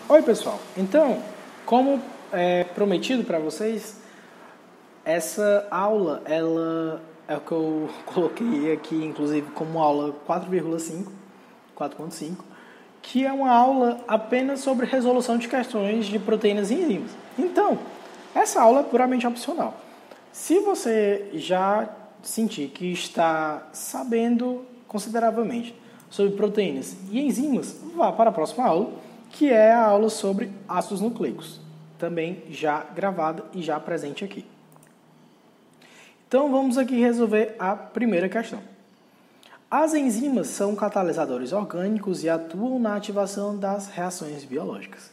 Oi pessoal, então, como prometido para vocês, essa aula ela é o que eu coloquei aqui, inclusive como aula 4.5, que é uma aula apenas sobre resolução de questões de proteínas e enzimas. Então, essa aula é puramente opcional. Se você já sentir que está sabendo consideravelmente sobre proteínas e enzimas, vá para a próxima aula, que é a aula sobre ácidos nucleicos, também já gravada e já presente aqui. Então, vamos aqui resolver a primeira questão. As enzimas são catalisadores orgânicos e atuam na ativação das reações biológicas.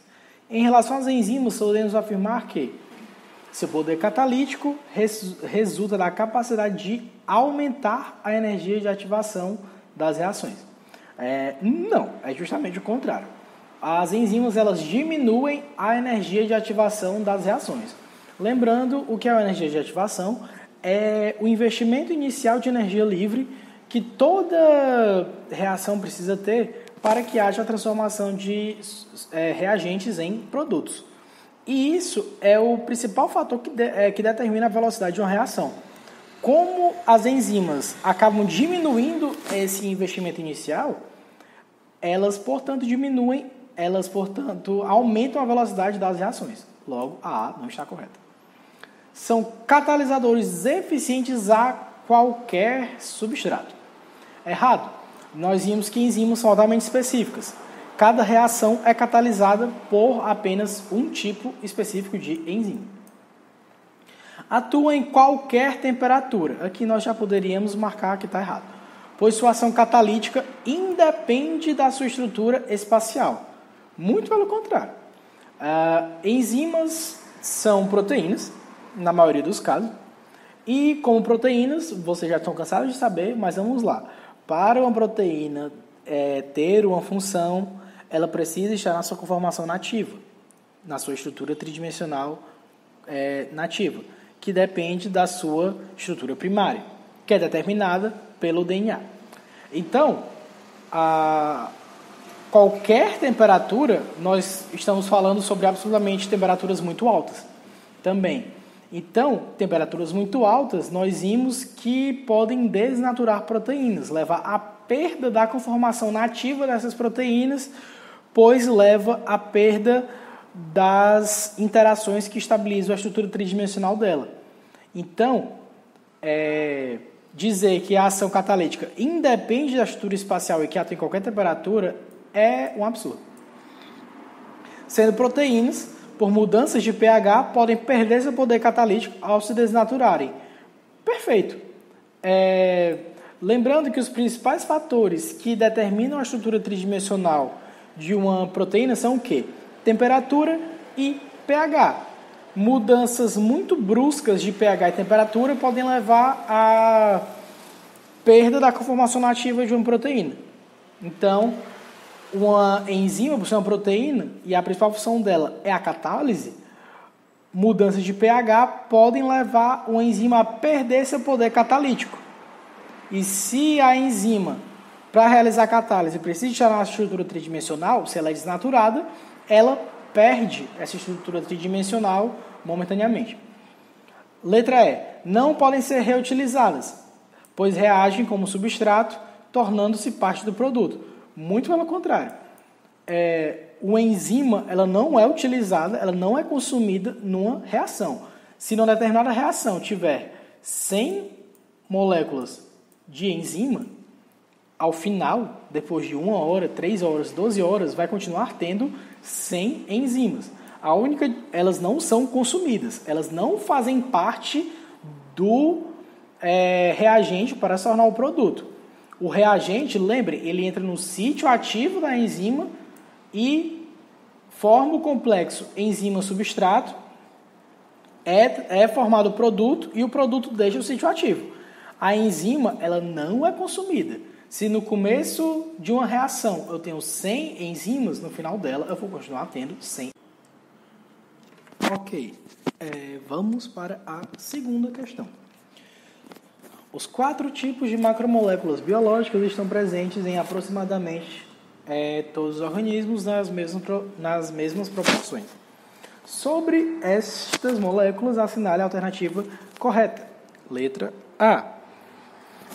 Em relação às enzimas, podemos afirmar que seu poder catalítico resulta da capacidade de aumentar a energia de ativação das reações. Não, é justamente o contrário. As enzimas elas diminuem a energia de ativação das reações. Lembrando, o que é a energia de ativação? É o investimento inicial de energia livre que toda reação precisa ter para que haja a transformação de reagentes em produtos. E isso é o principal fator que determina a velocidade de uma reação. Como as enzimas acabam diminuindo esse investimento inicial, elas, portanto, aumentam a velocidade das reações. Logo, a A não está correta. São catalisadores eficientes a qualquer substrato. Errado. Nós vimos que enzimas são altamente específicas. Cada reação é catalisada por apenas um tipo específico de enzima. Atua em qualquer temperatura. Aqui nós já poderíamos marcar que está errado, pois sua ação catalítica independe da sua estrutura espacial. Muito pelo contrário. Enzimas são proteínas, na maioria dos casos, e como proteínas, vocês já estão cansados de saber, mas vamos lá. Para uma proteína ter uma função, ela precisa estar na sua conformação nativa, na sua estrutura tridimensional nativa, que depende da sua estrutura primária, que é determinada pelo DNA. Então, a qualquer temperatura, nós estamos falando sobre absolutamente temperaturas muito altas também. Então, temperaturas muito altas, nós vimos que podem desnaturar proteínas, levar à perda da conformação nativa dessas proteínas, pois leva à perda das interações que estabilizam a estrutura tridimensional dela. Então, dizer que a ação catalítica independe da estrutura espacial e que atua em qualquer temperatura é um absurdo. Sendo proteínas, por mudanças de pH, podem perder seu poder catalítico ao se desnaturarem. Perfeito. Lembrando que os principais fatores que determinam a estrutura tridimensional de uma proteína são o quê? Temperatura e pH. Mudanças muito bruscas de pH e temperatura podem levar à perda da conformação nativa de uma proteína. Então, uma enzima, por ser uma proteína, e a principal função dela é a catálise, mudanças de pH podem levar uma enzima a perder seu poder catalítico. E se a enzima, para realizar a catálise, precisa estar na estrutura tridimensional, se ela é desnaturada, ela perde essa estrutura tridimensional momentaneamente. Letra E. Não podem ser reutilizadas, pois reagem como substrato, tornando-se parte do produto. Muito pelo contrário. Uma enzima ela não é utilizada, ela não é consumida numa reação. Se numa determinada reação tiver 100 moléculas de enzima, ao final, depois de 1 hora, 3 horas, 12 horas, vai continuar tendo 100 enzimas. Elas não são consumidas, elas não fazem parte do reagente para se tornar o produto. O reagente, lembre, ele entra no sítio ativo da enzima e forma o complexo enzima-substrato, é formado o produto e o produto deixa o sítio ativo. A enzima ela não é consumida. Se no começo de uma reação eu tenho 100 enzimas, no final dela eu vou continuar tendo 100. Ok, vamos para a segunda questão. Os 4 tipos de macromoléculas biológicas estão presentes em aproximadamente todos os organismos nas mesmas proporções. Sobre estas moléculas, assinale a alternativa correta. Letra A.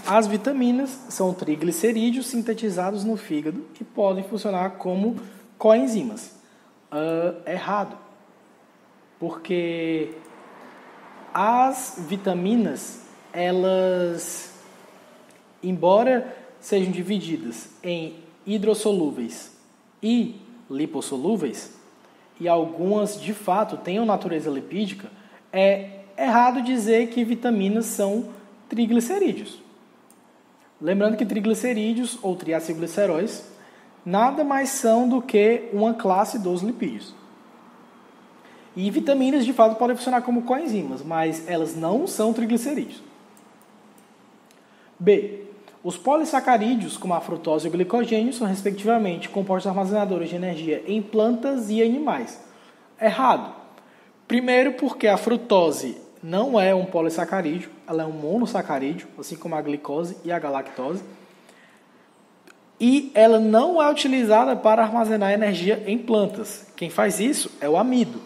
As vitaminas são triglicerídeos sintetizados no fígado e podem funcionar como coenzimas. Errado. Porque as vitaminas, elas, embora sejam divididas em hidrossolúveis e lipossolúveis, e algumas de fato tenham natureza lipídica, é errado dizer que vitaminas são triglicerídeos. Lembrando que triglicerídeos ou triacilgliceróis nada mais são do que uma classe dos lipídios. E vitaminas de fato podem funcionar como coenzimas, mas elas não são triglicerídeos. B. Os polissacarídeos, como a frutose e o glicogênio, são respectivamente compostos armazenadores de energia em plantas e animais. Errado. Primeiro porque a frutose não é um polissacarídeo, ela é um monossacarídeo, assim como a glicose e a galactose. E ela não é utilizada para armazenar energia em plantas. Quem faz isso é o amido.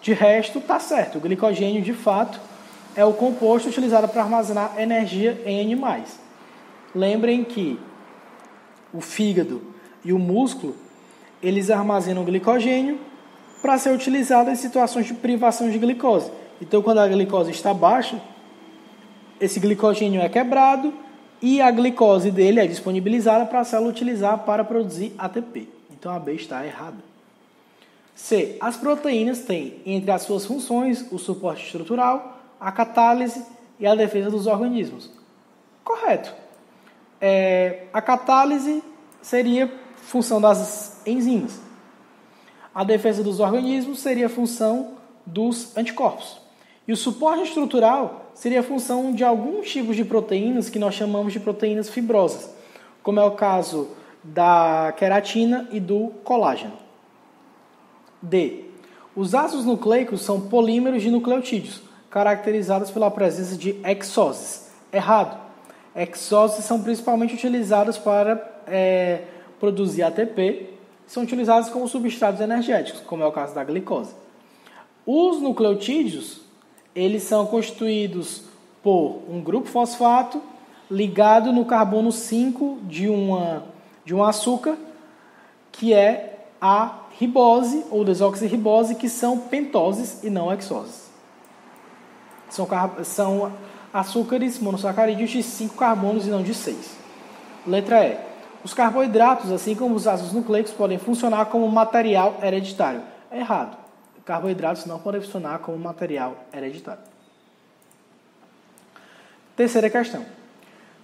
De resto, está certo. O glicogênio, de fato, é o composto utilizado para armazenar energia em animais. Lembrem que o fígado e o músculo, eles armazenam glicogênio para ser utilizado em situações de privação de glicose. Então, quando a glicose está baixa, esse glicogênio é quebrado e a glicose dele é disponibilizada para a célula utilizar para produzir ATP. Então, a B está errada. C. As proteínas têm, entre as suas funções, o suporte estrutural, a catálise e a defesa dos organismos. Correto. A catálise seria função das enzimas. A defesa dos organismos seria função dos anticorpos. E o suporte estrutural seria função de alguns tipos de proteínas que nós chamamos de proteínas fibrosas, como é o caso da queratina e do colágeno. D. Os ácidos nucleicos são polímeros de nucleotídeos, caracterizados pela presença de hexoses. Errado. Hexoses são principalmente utilizados para produzir ATP, são utilizados como substratos energéticos, como é o caso da glicose. Os nucleotídeos, eles são constituídos por um grupo fosfato ligado no carbono 5 de um açúcar, que é a ribose ou desoxirribose, que são pentoses e não hexoses. São açúcares monossacarídeos de 5 carbonos e não de 6. Letra E. Os carboidratos, assim como os ácidos nucleicos, podem funcionar como material hereditário. Errado. Carboidratos não podem funcionar como material hereditário. Terceira questão.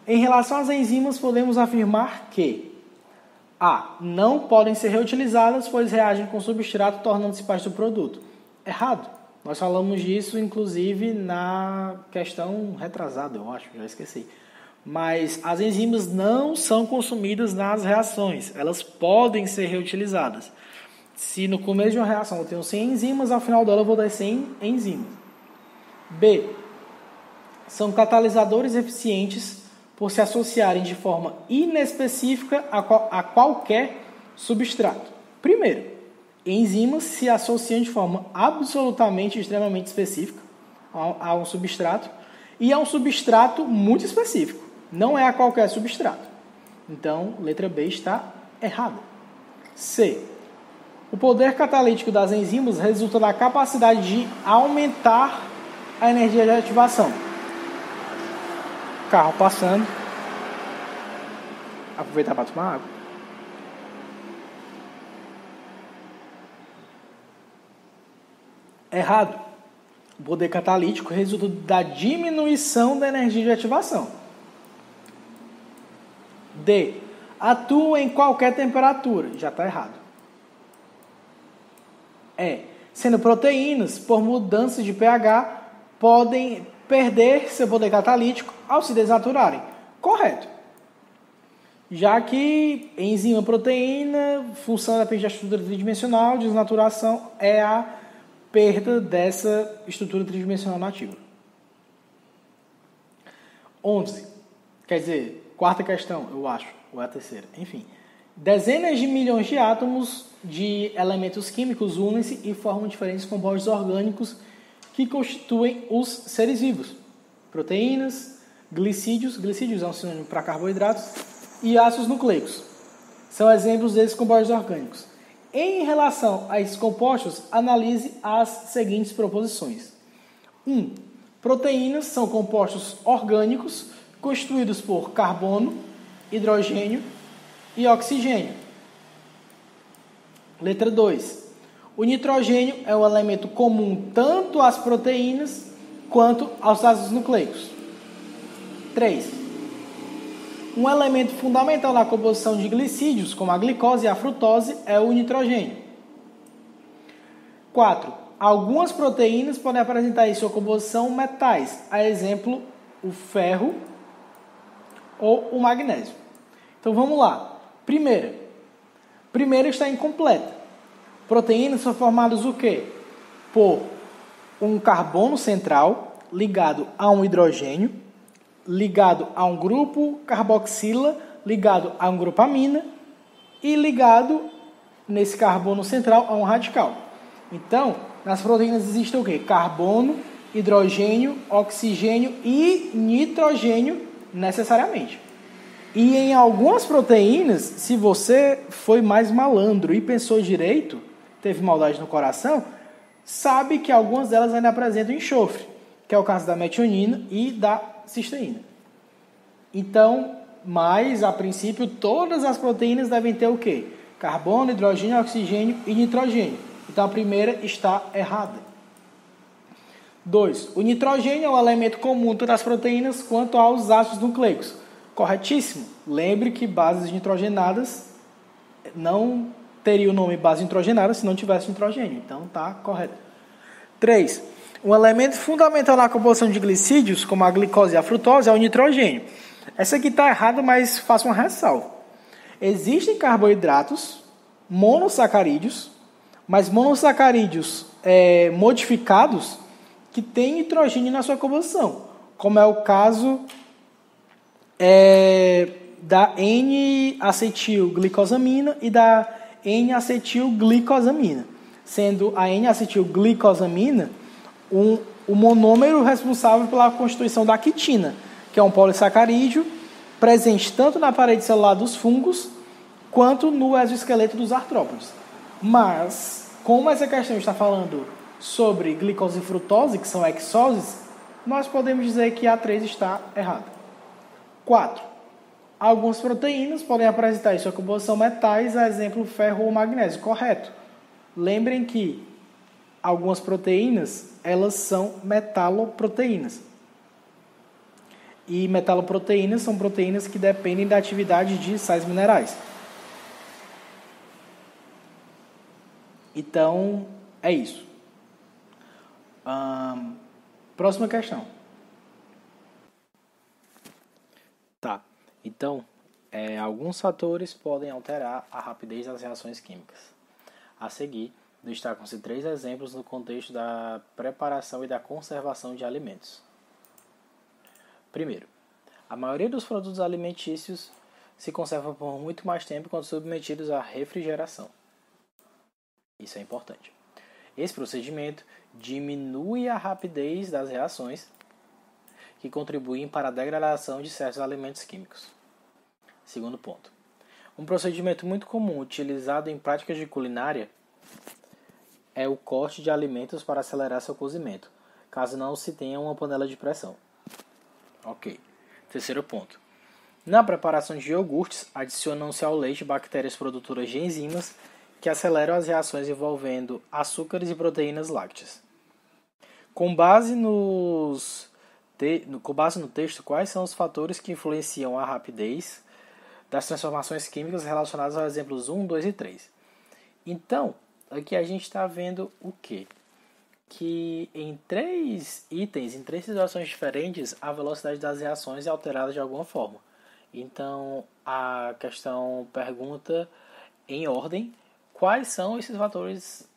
Em relação às enzimas, podemos afirmar que A. Não podem ser reutilizadas, pois reagem com o substrato, tornando-se parte do produto. Errado. Nós falamos disso, inclusive, na questão retrasada, eu acho, já esqueci. Mas as enzimas não são consumidas nas reações. Elas podem ser reutilizadas. Se no começo de uma reação eu tenho 100 enzimas, ao final dela eu vou dar 100 enzimas. B. São catalisadores eficientes por se associarem de forma inespecífica a qualquer substrato. Primeiro, enzimas se associam de forma absolutamente extremamente específica a um substrato e a um substrato muito específico. Não é a qualquer substrato. Então, letra B está errada. C. O poder catalítico das enzimas resulta da capacidade de aumentar a energia de ativação. Carro passando. Aproveitar para tomar água. Errado. O poder catalítico resulta da diminuição da energia de ativação. D. Atua em qualquer temperatura. Já está errado. E. Sendo proteínas, por mudanças de pH, podem perder seu poder catalítico ao se desnaturarem. Correto. Já que enzima proteína, função depende da estrutura tridimensional, desnaturação é a perda dessa estrutura tridimensional nativa. 11. Quer dizer, quarta questão, eu acho, ou é a terceira. Enfim. Dezenas de milhões de átomos de elementos químicos unem-se e formam diferentes compostos orgânicos que constituem os seres vivos. Proteínas, glicídios é um sinônimo para carboidratos, e ácidos nucleicos. São exemplos desses compostos orgânicos. Em relação a esses compostos, analise as seguintes proposições. 1. Proteínas são compostos orgânicos constituídos por carbono, hidrogênio e oxigênio. Letra 2. O nitrogênio é um elemento comum tanto às proteínas quanto aos ácidos nucleicos. 3. Um elemento fundamental na composição de glicídios, como a glicose e a frutose, é o nitrogênio. 4. Algumas proteínas podem apresentar em sua composição metais, a exemplo, o ferro ou o magnésio. Então vamos lá. Primeira está incompleta. Proteínas são formadas o quê? Por um carbono central ligado a um hidrogênio, ligado a um grupo carboxila, ligado a um grupo amina e ligado nesse carbono central a um radical. Então, nas proteínas existe o quê? Carbono, hidrogênio, oxigênio e nitrogênio necessariamente. E em algumas proteínas, se você foi mais malandro e pensou direito, teve maldade no coração, sabe que algumas delas ainda apresentam enxofre, que é o caso da metionina e da cisteína. Então, mas a princípio, todas as proteínas devem ter o quê? Carbono, hidrogênio, oxigênio e nitrogênio. Então, a primeira está errada. 2. O nitrogênio é um elemento comum tanto às proteínas quanto aos ácidos nucleicos. Corretíssimo. Lembre que bases nitrogenadas não teria o nome base nitrogenada se não tivesse nitrogênio. Então, está correto. 3. Um elemento fundamental na composição de glicídios, como a glicose e a frutose, é o nitrogênio. Essa aqui está errada, mas faço uma ressalva. Existem carboidratos monossacarídeos, mas monossacarídeos modificados que têm nitrogênio na sua composição, como é o caso da N-acetilglicosamina e da N-acetilglicosamina, sendo a N-acetilglicosamina o monômero responsável pela constituição da quitina, que é um polissacarídeo presente tanto na parede celular dos fungos quanto no exoesqueleto dos artrópodes. Mas, como essa questão está falando sobre glicose e frutose, que são hexoses, nós podemos dizer que a 3 está errada. 4. Algumas proteínas podem apresentar em sua composição metais, a exemplo, ferro ou magnésio. Correto. Lembrem que algumas proteínas, elas são metaloproteínas. E metaloproteínas são proteínas que dependem da atividade de sais minerais. Então, é isso. Próxima questão. Tá. Então, alguns fatores podem alterar a rapidez das reações químicas. A seguir, destacam-se 3 exemplos no contexto da preparação e da conservação de alimentos. Primeiro, a maioria dos produtos alimentícios se conserva por muito mais tempo quando submetidos à refrigeração. Isso é importante. Esse procedimento diminui a rapidez das reações que contribuem para a degradação de certos alimentos químicos. Segundo ponto. Um procedimento muito comum utilizado em práticas de culinária é o corte de alimentos para acelerar seu cozimento, caso não se tenha uma panela de pressão. Ok. Terceiro ponto. Na preparação de iogurtes, adicionam-se ao leite bactérias produtoras de enzimas que aceleram as reações envolvendo açúcares e proteínas lácteas. Com base no texto, quais são os fatores que influenciam a rapidez das transformações químicas relacionadas aos exemplos 1, 2 e 3? Então, aqui a gente está vendo o quê? Que em 3 itens, em 3 situações diferentes, a velocidade das reações é alterada de alguma forma. Então, a questão pergunta em ordem quais são esses fatores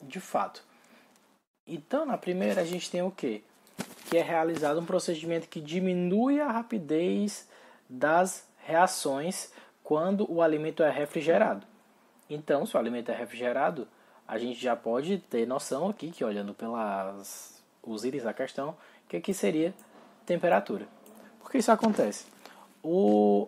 de fato. Então, na primeira, a gente tem o quê? Que é realizado um procedimento que diminui a rapidez das reações quando o alimento é refrigerado. Então, se o alimento é refrigerado, a gente já pode ter noção aqui, que olhando pelos itens da questão, que aqui seria temperatura. Por que isso acontece?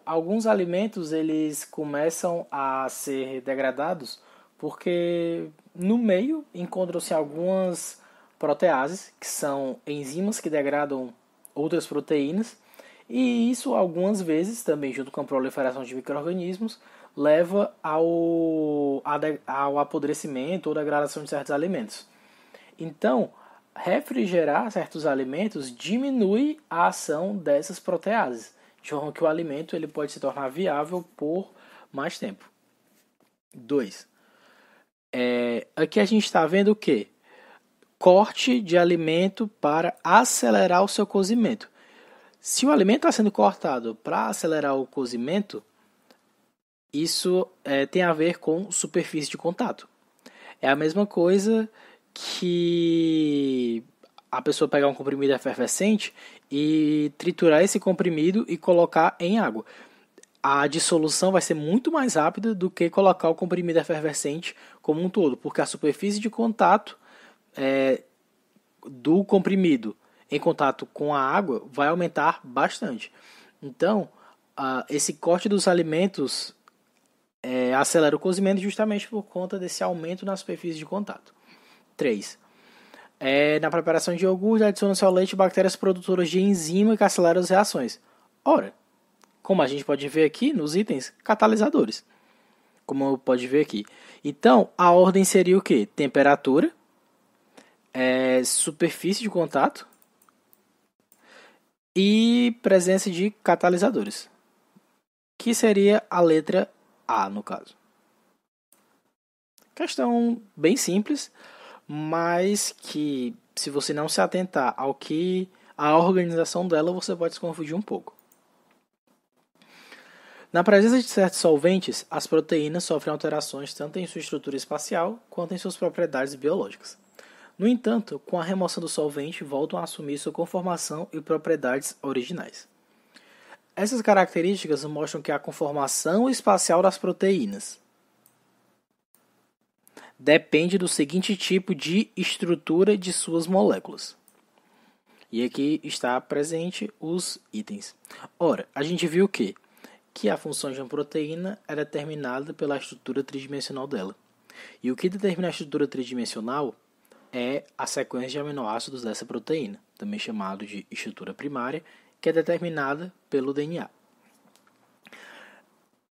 Alguns alimentos eles começam a ser degradados porque no meio encontram-se algumas proteases, que são enzimas que degradam outras proteínas, e isso algumas vezes, também junto com a proliferação de micro-organismos, leva ao apodrecimento ou degradação de certos alimentos. Então, refrigerar certos alimentos diminui a ação dessas proteases, de forma que o alimento ele pode se tornar viável por mais tempo. 2. Aqui a gente está vendo o quê? Corte de alimento para acelerar o seu cozimento. Se o alimento está sendo cortado para acelerar o cozimento, isso tem a ver com superfície de contato. É a mesma coisa que a pessoa pegar um comprimido efervescente e triturar esse comprimido e colocar em água. A dissolução vai ser muito mais rápida do que colocar o comprimido efervescente como um todo, porque a superfície de contato do comprimido em contato com a água vai aumentar bastante. Então, esse corte dos alimentos acelera o cozimento justamente por conta desse aumento na superfície de contato. 3. Na preparação de iogurte, adiciona-se ao leite bactérias produtoras de enzima que aceleram as reações. Ora, como a gente pode ver aqui nos itens, catalisadores. Como pode ver aqui. Então, a ordem seria o quê? Temperatura, superfície de contato e presença de catalisadores, que seria a letra A, no caso. Questão bem simples, mas que, se você não se atentar ao que a organização dela, você pode se confundir um pouco. Na presença de certos solventes, as proteínas sofrem alterações tanto em sua estrutura espacial quanto em suas propriedades biológicas. No entanto, com a remoção do solvente, voltam a assumir sua conformação e propriedades originais. Essas características mostram que a conformação espacial das proteínas depende do seguinte tipo de estrutura de suas moléculas. E aqui está presente os itens. Ora, a gente viu que a função de uma proteína é determinada pela estrutura tridimensional dela. E o que determina a estrutura tridimensional é a sequência de aminoácidos dessa proteína, também chamado de estrutura primária, que é determinada pelo DNA.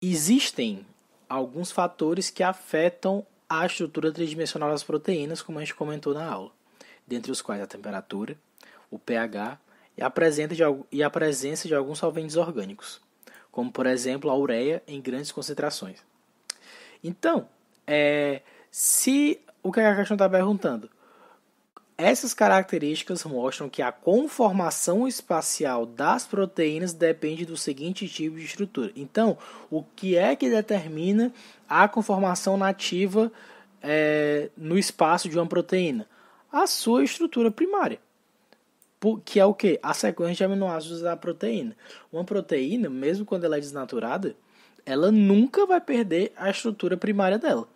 Existem alguns fatores que afetam a estrutura tridimensional das proteínas, como a gente comentou na aula, dentre os quais a temperatura, o pH e a presença de alguns solventes orgânicos, como por exemplo a ureia em grandes concentrações. Então, o que a questão está perguntando? Essas características mostram que a conformação espacial das proteínas depende do seguinte tipo de estrutura. Então, o que é que determina a conformação nativa no espaço de uma proteína? A sua estrutura primária, que é o quê? A sequência de aminoácidos da proteína. Uma proteína, mesmo quando ela é desnaturada, ela nunca vai perder a estrutura primária dela,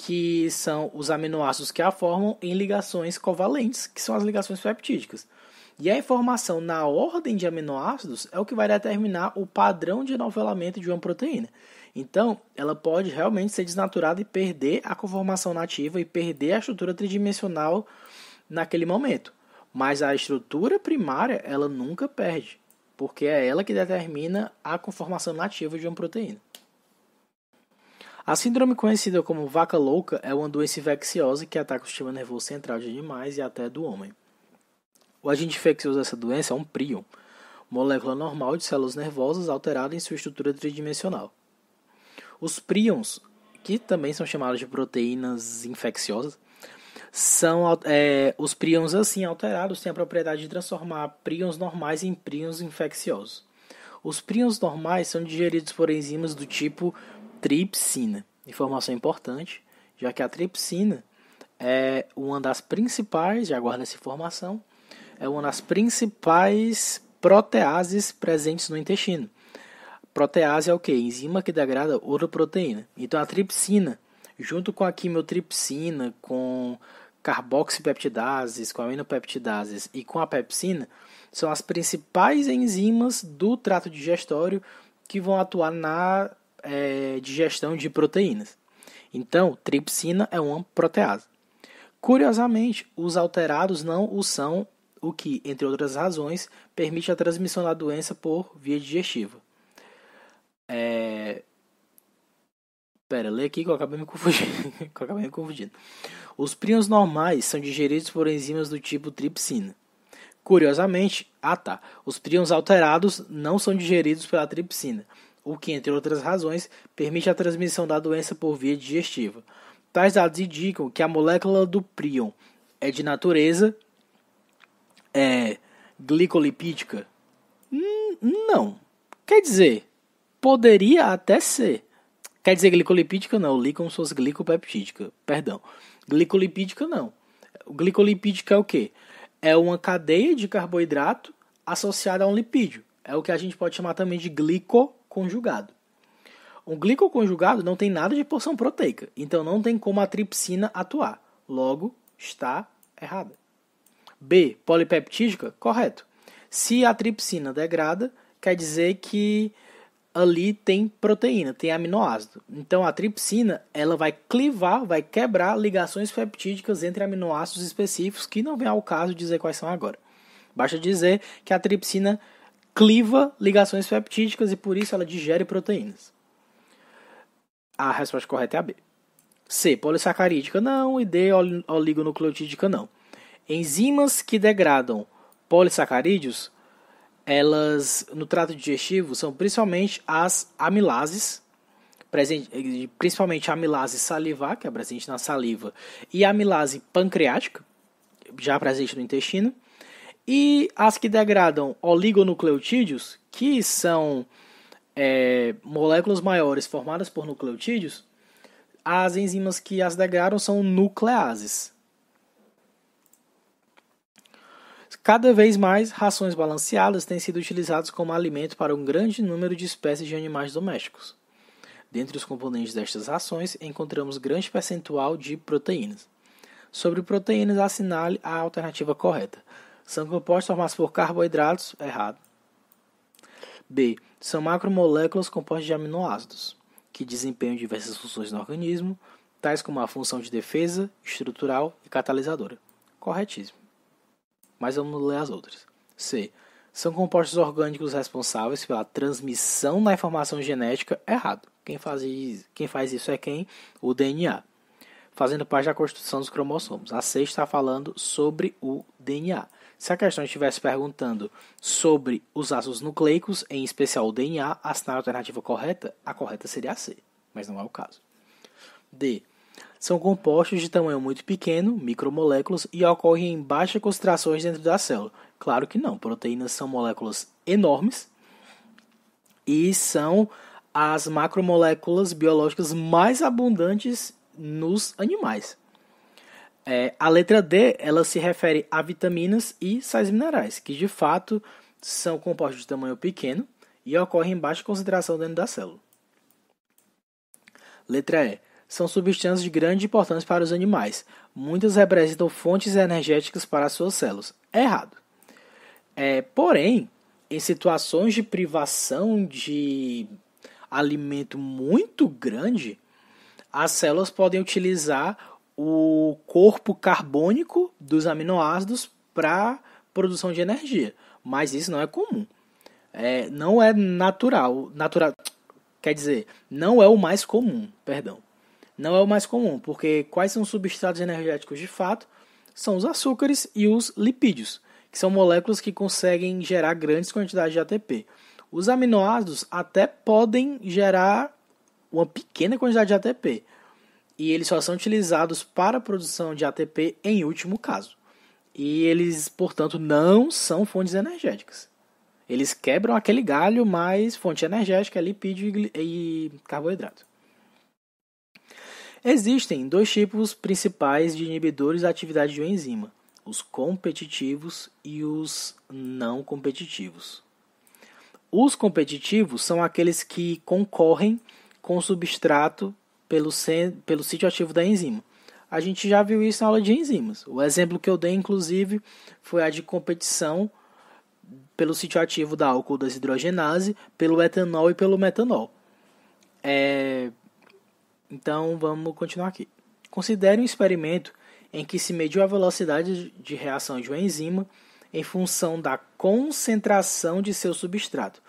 que são os aminoácidos que a formam em ligações covalentes, que são as ligações peptídicas. E a informação na ordem de aminoácidos é o que vai determinar o padrão de enovelamento de uma proteína. Então, ela pode realmente ser desnaturada e perder a conformação nativa e perder a estrutura tridimensional naquele momento. Mas a estrutura primária, ela nunca perde, porque é ela que determina a conformação nativa de uma proteína. A síndrome conhecida como vaca louca é uma doença infecciosa que ataca o sistema nervoso central de animais e até do homem. O agente infeccioso dessa doença é um prion, molécula normal de células nervosas alterada em sua estrutura tridimensional. Os prions, que também são chamados de proteínas infecciosas, os prions assim alterados têm a propriedade de transformar prions normais em prions infecciosos. Os prions normais são digeridos por enzimas do tipo tripsina. Informação importante, já que a tripsina é uma das principais, já guarda essa informação, é uma das principais proteases presentes no intestino. protease é o quê? Enzima que degrada outra proteína. Então a tripsina, junto com a quimiotripsina, com carboxipeptidases, com aminopeptidases e com a pepsina, são as principais enzimas do trato digestório que vão atuar na digestão de proteínas. Então, tripsina é uma protease. Curiosamente, os alterados não o são, o que, entre outras razões, permite a transmissão da doença por via digestiva. Lê aqui que eu acabei me confundindo. Os prions normais são digeridos por enzimas do tipo tripsina. Curiosamente, os prions alterados não são digeridos pela tripsina, o que, entre outras razões, permite a transmissão da doença por via digestiva. Tais dados indicam que a molécula do prion é de natureza glicolipídica? Não. Quer dizer, poderia até ser. Quer dizer, glicolipídica não, li como se fosse glicopeptídica. Perdão. Glicolipídica não. O glicolipídica é o quê? É uma cadeia de carboidrato associada a um lipídio. É o que a gente pode chamar também de glicoconjugado. Um glicoconjugado não tem nada de porção proteica, então não tem como a tripsina atuar. Logo, está errada. B. Polipeptídica? Correto. Se a tripsina degrada, quer dizer que ali tem proteína, tem aminoácido. Então a tripsina ela vai clivar, vai quebrar ligações peptídicas entre aminoácidos específicos, que não vem ao caso dizer quais são agora. Basta dizer que a tripsina cliva ligações peptídicas e por isso ela digere proteínas. A resposta correta é a B. C. Polissacarídica não e D. Oligonucleotídica não. Enzimas que degradam polissacarídeos, elas no trato digestivo são principalmente as amilases, principalmente a amilase salivar, que é presente na saliva, e a amilase pancreática, já presente no intestino, e as que degradam oligonucleotídeos, que são moléculas maiores formadas por nucleotídeos, as enzimas que as degradam são nucleases. Cada vez mais, rações balanceadas têm sido utilizadas como alimento para um grande número de espécies de animais domésticos. Dentre os componentes destas rações, encontramos grande percentual de proteínas. Sobre proteínas, assinale a alternativa correta. São compostos formados por carboidratos, errado. B. São macromoléculas compostas de aminoácidos, que desempenham diversas funções no organismo, tais como a função de defesa, estrutural e catalisadora. Corretíssimo. Mas vamos ler as outras. C. São compostos orgânicos responsáveis pela transmissão da informação genética. Errado. Quem faz isso é quem? O DNA. Fazendo parte da constituição dos cromossomos. A C está falando sobre o DNA. Se a questão estivesse perguntando sobre os ácidos nucleicos, em especial o DNA, assinar a alternativa correta, a correta seria a C. Mas não é o caso. D. São compostos de tamanho muito pequeno, micromoléculas, e ocorrem em baixas concentrações dentro da célula. Claro que não. Proteínas são moléculas enormes e são as macromoléculas biológicas mais abundantes nos animais. A letra D, ela se refere a vitaminas e sais minerais, que de fato são compostos de tamanho pequeno e ocorrem em baixa concentração dentro da célula. Letra E. São substâncias de grande importância para os animais. Muitas representam fontes energéticas para as suas células. Errado. Porém, em situações de privação de alimento muito grande, as células podem utilizar o corpo carbônico dos aminoácidos para produção de energia. Mas isso não é comum. Não é natural. Quer dizer, não é o mais comum, perdão. Não é o mais comum, porque quais são os substratos energéticos de fato? São os açúcares e os lipídios, que são moléculas que conseguem gerar grandes quantidades de ATP. Os aminoácidos até podem gerar uma pequena quantidade de ATP, e eles só são utilizados para a produção de ATP em último caso. E eles, portanto, não são fontes energéticas. Eles quebram aquele galho, mas fonte energética é lipídio e carboidrato. Existem dois tipos principais de inibidores da atividade de uma enzima, os competitivos e os não competitivos. Os competitivos são aqueles que concorrem com o substrato pelo sítio ativo da enzima. A gente já viu isso na aula de enzimas. O exemplo que eu dei, inclusive, foi a de competição pelo sítio ativo da álcool desidrogenase, pelo etanol e pelo metanol. Então, vamos continuar aqui. Considere um experimento em que se mediu a velocidade de reação de uma enzima em função da concentração de seu substrato.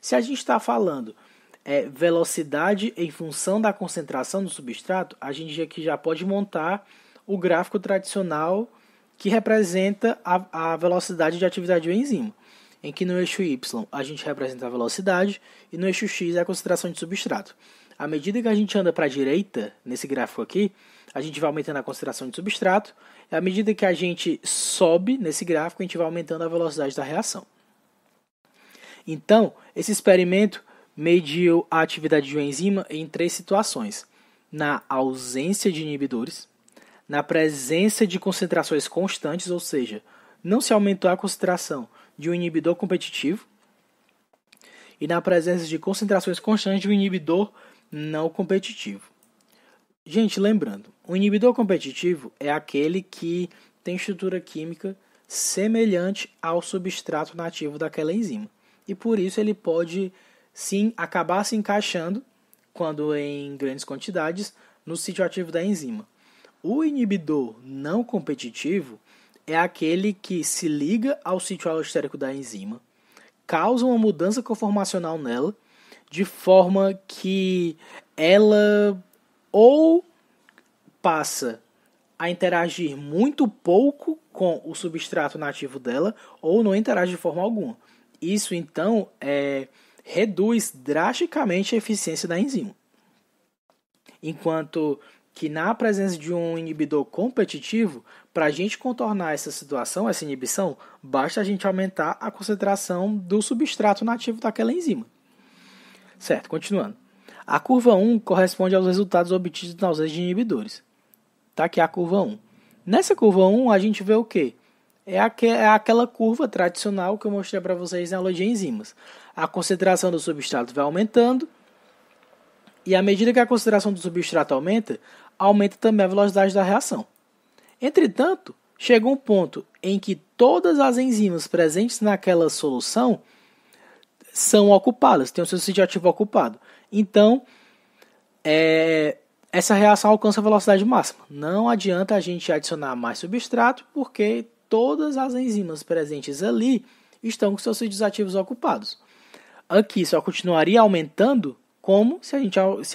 Se a gente está falando velocidade em função da concentração do substrato, a gente aqui já pode montar o gráfico tradicional que representa a velocidade de atividade de uma enzima, em que no eixo Y a gente representa a velocidade e no eixo X é a concentração de substrato. À medida que a gente anda para a direita, nesse gráfico aqui, a gente vai aumentando a concentração de substrato, e à medida que a gente sobe nesse gráfico, a gente vai aumentando a velocidade da reação. Então, esse experimento mediu a atividade de uma enzima em 3 situações: na ausência de inibidores, na presença de concentrações constantes, ou seja, não se aumentou a concentração de um inibidor competitivo, e na presença de concentrações constantes de um inibidor não competitivo. Gente, lembrando, o inibidor competitivo é aquele que tem estrutura química semelhante ao substrato nativo daquela enzima. E por isso ele pode sim acabar se encaixando, quando em grandes quantidades, no sítio ativo da enzima. O inibidor não competitivo é aquele que se liga ao sítio alostérico da enzima, causa uma mudança conformacional nela, de forma que ela ou passa a interagir muito pouco com o substrato nativo dela, ou não interage de forma alguma. Isso, então, reduz drasticamente a eficiência da enzima. Enquanto que na presença de um inibidor competitivo, para a gente contornar essa situação, essa inibição, basta a gente aumentar a concentração do substrato nativo daquela enzima. Certo, continuando. A curva 1 corresponde aos resultados obtidos na ausência de inibidores. Tá aqui a curva 1. Nessa curva 1 a gente vê o quê? É aquela curva tradicional que eu mostrei para vocês na aula de enzimas. A concentração do substrato vai aumentando, e à medida que a concentração do substrato aumenta, aumenta também a velocidade da reação. Entretanto, chega um ponto em que todas as enzimas presentes naquela solução são ocupadas, têm o seu sítio ativo ocupado. Então, essa reação alcança a velocidade máxima. Não adianta a gente adicionar mais substrato, porque todas as enzimas presentes ali estão com seus sítios ativos ocupados. Aqui só continuaria aumentando como se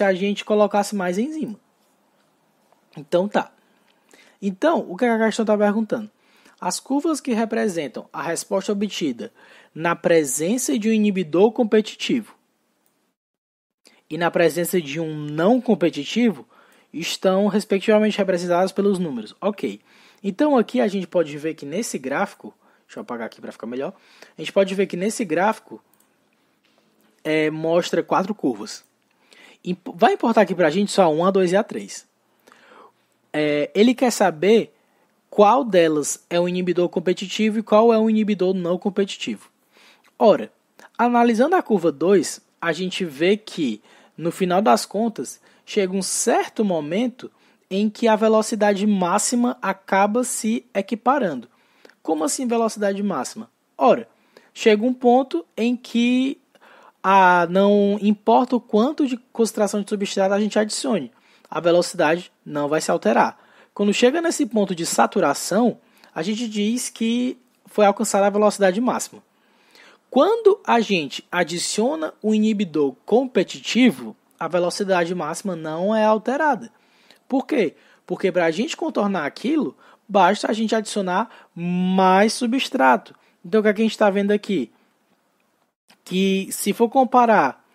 a gente colocasse mais enzima. Então tá. Então, o que a questão está perguntando? As curvas que representam a resposta obtida na presença de um inibidor competitivo e na presença de um não competitivo estão respectivamente representadas pelos números. Ok. Então aqui a gente pode ver que nesse gráfico, deixa eu apagar aqui para ficar melhor, a gente pode ver que nesse gráfico mostra 4 curvas. Vai importar aqui para a gente só a 1, a 2 e a 3. Ele quer saber qual delas é um inibidor competitivo e qual é um inibidor não competitivo. Ora, analisando a curva 2, a gente vê que, no final das contas, chega um certo momento em que a velocidade máxima acaba se equiparando. Como assim velocidade máxima? Ora, chega um ponto em que não importa o quanto de concentração de substrato a gente adicione, a velocidade não vai se alterar. Quando chega nesse ponto de saturação, a gente diz que foi alcançada a velocidade máxima. Quando a gente adiciona um inibidor competitivo, a velocidade máxima não é alterada. Por quê? Porque para a gente contornar aquilo, basta a gente adicionar mais substrato. Então, o que a gente está vendo aqui? Que se for comparar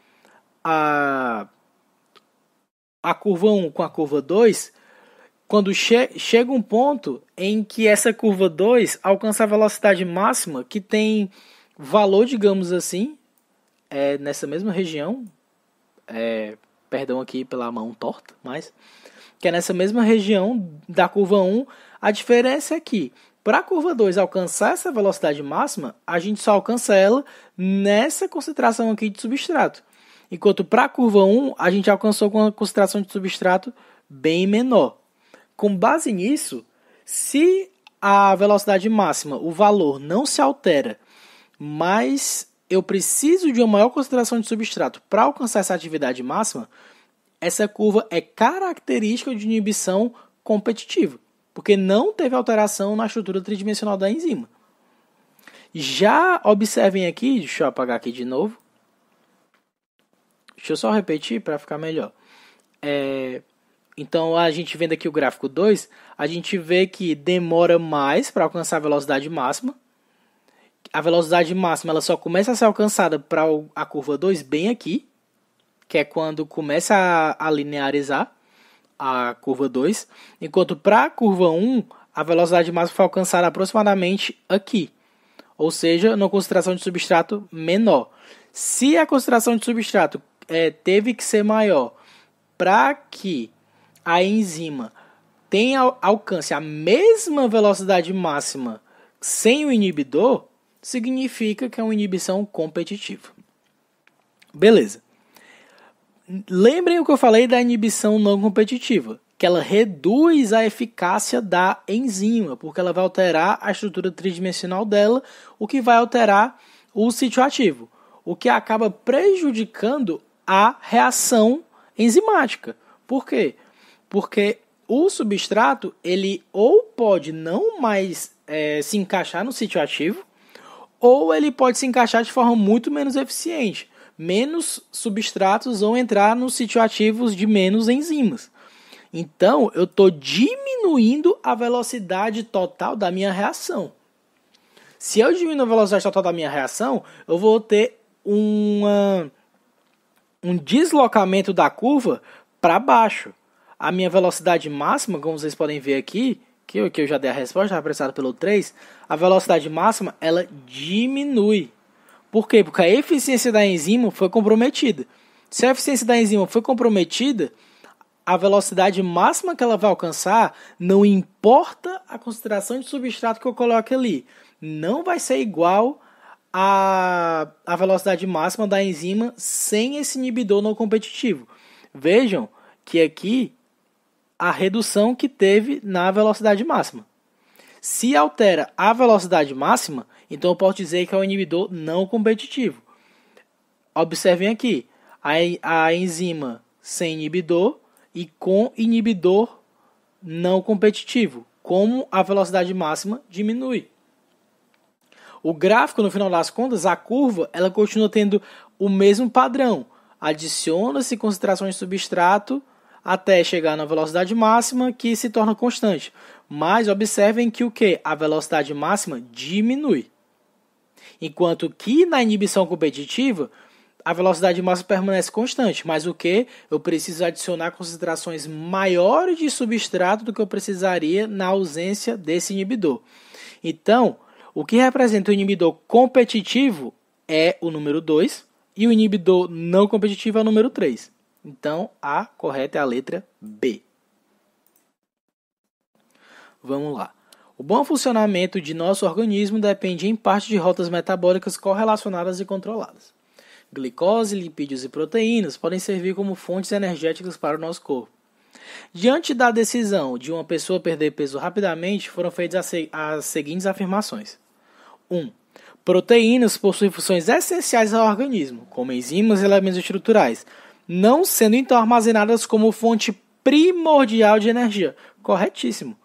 a curva 1 com a curva 2, quando chega um ponto em que essa curva 2 alcança a velocidade máxima, que tem valor, digamos assim, nessa mesma região, perdão aqui pela mão torta, mas que é nessa mesma região da curva 1, a diferença é que Para a curva 2 alcançar essa velocidade máxima, a gente só alcança ela nessa concentração aqui de substrato. Enquanto para a curva 1, a gente alcançou com uma concentração de substrato bem menor. Com base nisso, se a velocidade máxima, o valor, não se altera, mas eu preciso de uma maior concentração de substrato para alcançar essa atividade máxima, essa curva é característica de inibição competitiva, porque não teve alteração na estrutura tridimensional da enzima. Já observem aqui, deixa eu apagar aqui de novo. Deixa eu só repetir para ficar melhor. Então, a gente vendo aqui o gráfico 2, a gente vê que demora mais para alcançar a velocidade máxima. A velocidade máxima ela só começa a ser alcançada para a curva 2 bem aqui, que é quando começa a linearizar a curva 2, enquanto para a curva 1, a velocidade máxima foi alcançada aproximadamente aqui, ou seja, numa concentração de substrato menor. Se a concentração de substrato teve que ser maior para que a enzima alcance a mesma velocidade máxima sem o inibidor, significa que é uma inibição competitiva. Beleza. Lembrem o que eu falei da inibição não competitiva, que ela reduz a eficácia da enzima, porque ela vai alterar a estrutura tridimensional dela, o que vai alterar o sítio ativo, o que acaba prejudicando a reação enzimática. Por quê? Porque o substrato ele ou pode não mais se encaixar no sítio ativo, ou ele pode se encaixar de forma muito menos eficiente. Menos substratos vão entrar nos sítio ativos de menos enzimas. Então, eu estou diminuindo a velocidade total da minha reação. Se eu diminuir a velocidade total da minha reação, eu vou ter um deslocamento da curva para baixo. A minha velocidade máxima, como vocês podem ver aqui, que eu já dei a resposta, estava apressado pelo 3, a velocidade máxima ela diminui. Por quê? Porque a eficiência da enzima foi comprometida. Se a eficiência da enzima foi comprometida, a velocidade máxima que ela vai alcançar, não importa a concentração de substrato que eu coloque ali, não vai ser igual à velocidade máxima da enzima sem esse inibidor não competitivo. Vejam que aqui a redução que teve na velocidade máxima. Se altera a velocidade máxima, então eu posso dizer que é um inibidor não competitivo. Observem aqui, a enzima sem inibidor e com inibidor não competitivo, como a velocidade máxima diminui. O gráfico, no final das contas, a curva, ela continua tendo o mesmo padrão. Adiciona-se concentrações de substrato até chegar na velocidade máxima, que se torna constante. Mas observem que o que? A velocidade máxima diminui. Enquanto que na inibição competitiva, a velocidade máxima permanece constante. Mas o que? Eu preciso adicionar concentrações maiores de substrato do que eu precisaria na ausência desse inibidor. Então, o que representa o inibidor competitivo é o número 2 e o inibidor não competitivo é o número 3. Então, a correta é a letra B. Vamos lá. O bom funcionamento de nosso organismo depende em parte de rotas metabólicas correlacionadas e controladas. Glicose, lipídios e proteínas podem servir como fontes energéticas para o nosso corpo. Diante da decisão de uma pessoa perder peso rapidamente, foram feitas as seguintes afirmações. 1. Proteínas possuem funções essenciais ao organismo, como enzimas e elementos estruturais, não sendo então armazenadas como fonte primordial de energia. Corretíssimo.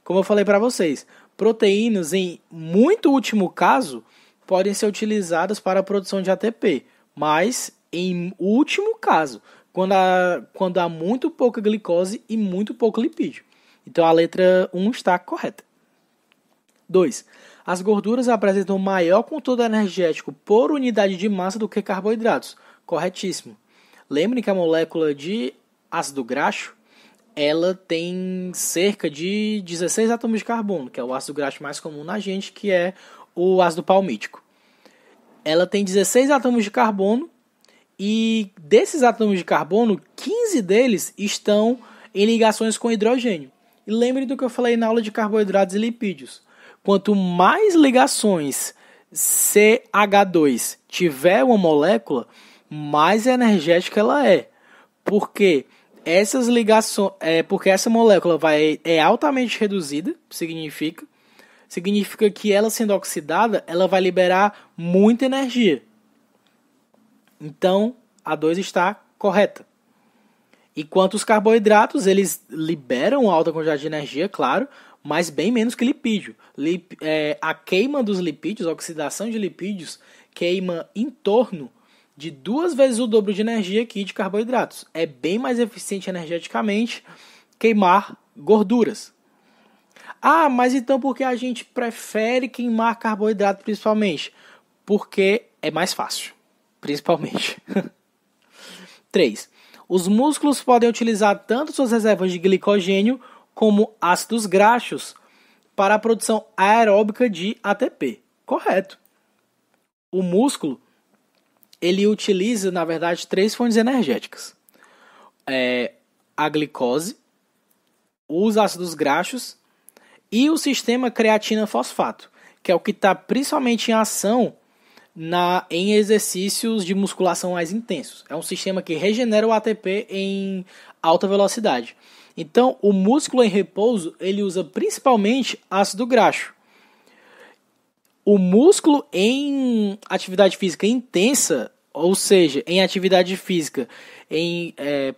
Como eu falei para vocês, proteínas, em muito último caso, podem ser utilizadas para a produção de ATP, mas em último caso, quando há muito pouca glicose e muito pouco lipídio. Então a letra 1 está correta. 2. As gorduras apresentam maior conteúdo energético por unidade de massa do que carboidratos. Corretíssimo. Lembrem que a molécula de ácido graxo, ela tem cerca de 16 átomos de carbono, que é o ácido graxo mais comum na gente, que é o ácido palmítico. Ela tem 16 átomos de carbono e desses átomos de carbono, 15 deles estão em ligações com hidrogênio. E lembrem do que eu falei na aula de carboidratos e lipídios. quanto mais ligações CH2 tiver uma molécula, mais energética ela é. Porque essas ligações, porque essa molécula é altamente reduzida, significa que ela sendo oxidada, ela vai liberar muita energia. Então, a 2 está correta. Enquanto os carboidratos, eles liberam alta quantidade de energia, claro, mas bem menos que lipídio. A queima dos lipídios, a oxidação de lipídios, queima em torno de 2 vezes o dobro de energia que de carboidratos. É bem mais eficiente energeticamente queimar gorduras. Ah, mas então por que a gente prefere queimar carboidrato principalmente? Porque é mais fácil, principalmente. 3. Os músculos podem utilizar tanto suas reservas de glicogênio como ácidos graxos para a produção aeróbica de ATP. Correto. O músculo, ele utiliza, na verdade, 3 fontes energéticas. A glicose, os ácidos graxos e o sistema creatina-fosfato, que é o que está principalmente em ação em exercícios de musculação mais intensos. É um sistema que regenera o ATP em alta velocidade. Então, o músculo em repouso, ele usa principalmente ácido graxo. O músculo em atividade física intensa, ou seja, em atividade física,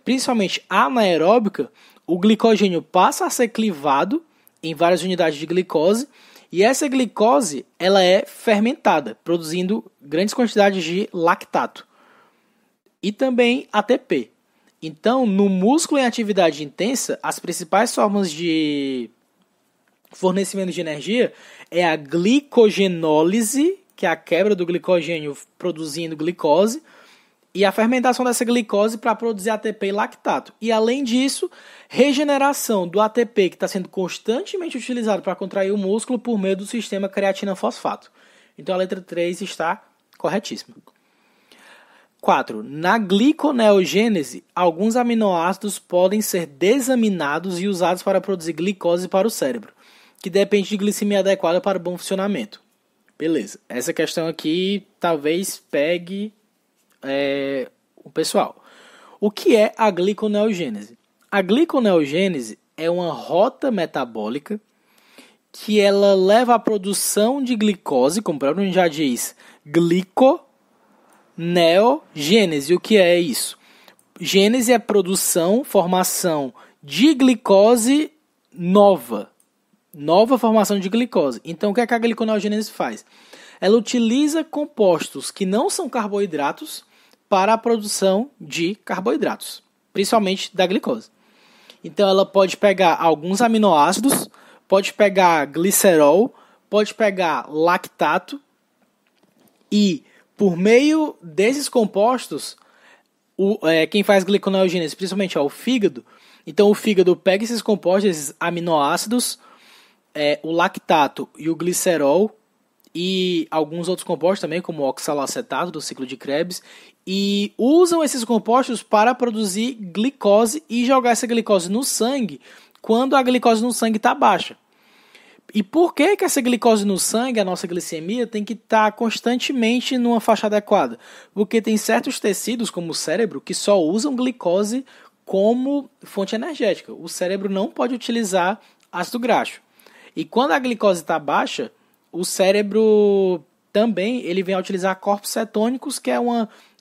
principalmente anaeróbica, o glicogênio passa a ser clivado em várias unidades de glicose, e essa glicose ela é fermentada, produzindo grandes quantidades de lactato e também ATP. Então, no músculo em atividade intensa, as principais formas de fornecimento de energia é a glicogenólise, que é a quebra do glicogênio produzindo glicose, e a fermentação dessa glicose para produzir ATP e lactato. E além disso, regeneração do ATP que está sendo constantemente utilizado para contrair o músculo por meio do sistema creatina-fosfato. Então a letra 3 está corretíssima. 4. Na gliconeogênese, alguns aminoácidos podem ser desaminados e usados para produzir glicose para o cérebro, que depende de glicemia adequada para o bom funcionamento. Beleza, essa questão aqui talvez pegue o pessoal. O que é a gliconeogênese? A gliconeogênese é uma rota metabólica que ela leva à produção de glicose, como o próprio nome já diz, gliconeogênese. O que é isso? Gênese é produção, formação de glicose nova formação de glicose. Então, o que é que a gliconeogênese faz? Ela utiliza compostos que não são carboidratos para a produção de carboidratos, principalmente da glicose. Então, ela pode pegar alguns aminoácidos, pode pegar glicerol, pode pegar lactato e, por meio desses compostos, quem faz gliconeogênese principalmente é o fígado. Então, o fígado pega esses compostos, esses aminoácidos, o lactato e o glicerol, e alguns outros compostos também, como o oxalacetato do ciclo de Krebs, e usam esses compostos para produzir glicose e jogar essa glicose no sangue quando a glicose no sangue está baixa. E por que essa glicose no sangue, a nossa glicemia, tem que estar constantemente numa faixa adequada? Porque tem certos tecidos, como o cérebro, que só usam glicose como fonte energética. O cérebro não pode utilizar ácido graxo. E quando a glicose está baixa, o cérebro também ele vem a utilizar corpos cetônicos, que é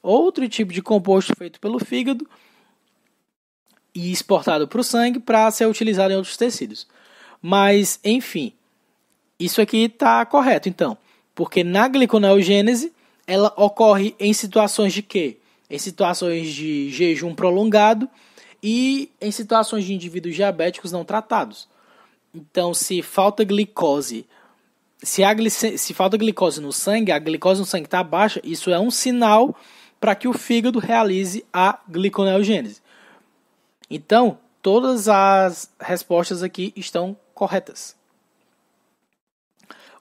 outro tipo de composto feito pelo fígado e exportado para o sangue para ser utilizado em outros tecidos. Mas, enfim, isso aqui está correto, então. Porque na gliconeogênese, ela ocorre em situações de quê? Em situações de jejum prolongado e em situações de indivíduos diabéticos não tratados. Então, se falta glicose, se falta glicose no sangue, a glicose no sangue está baixa, isso é um sinal para que o fígado realize a gliconeogênese. Então, todas as respostas aqui estão corretas.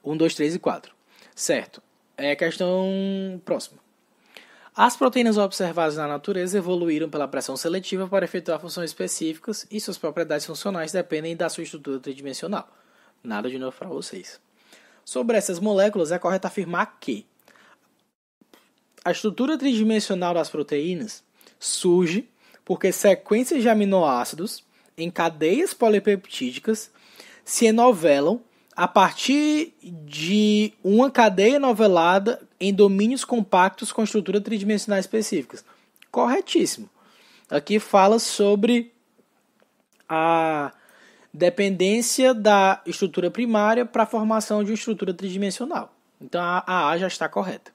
1, 2, 3 e 4. Certo. Questão próxima. As proteínas observadas na natureza evoluíram pela pressão seletiva para efetuar funções específicas e suas propriedades funcionais dependem da sua estrutura tridimensional. Nada de novo para vocês. Sobre essas moléculas, é correto afirmar que a estrutura tridimensional das proteínas surge porque sequências de aminoácidos em cadeias polipeptídicas se enovelam a partir de uma cadeia novelada em domínios compactos com estrutura tridimensional específicas. Corretíssimo. Aqui fala sobre a dependência da estrutura primária para a formação de uma estrutura tridimensional. Então a A já está correta.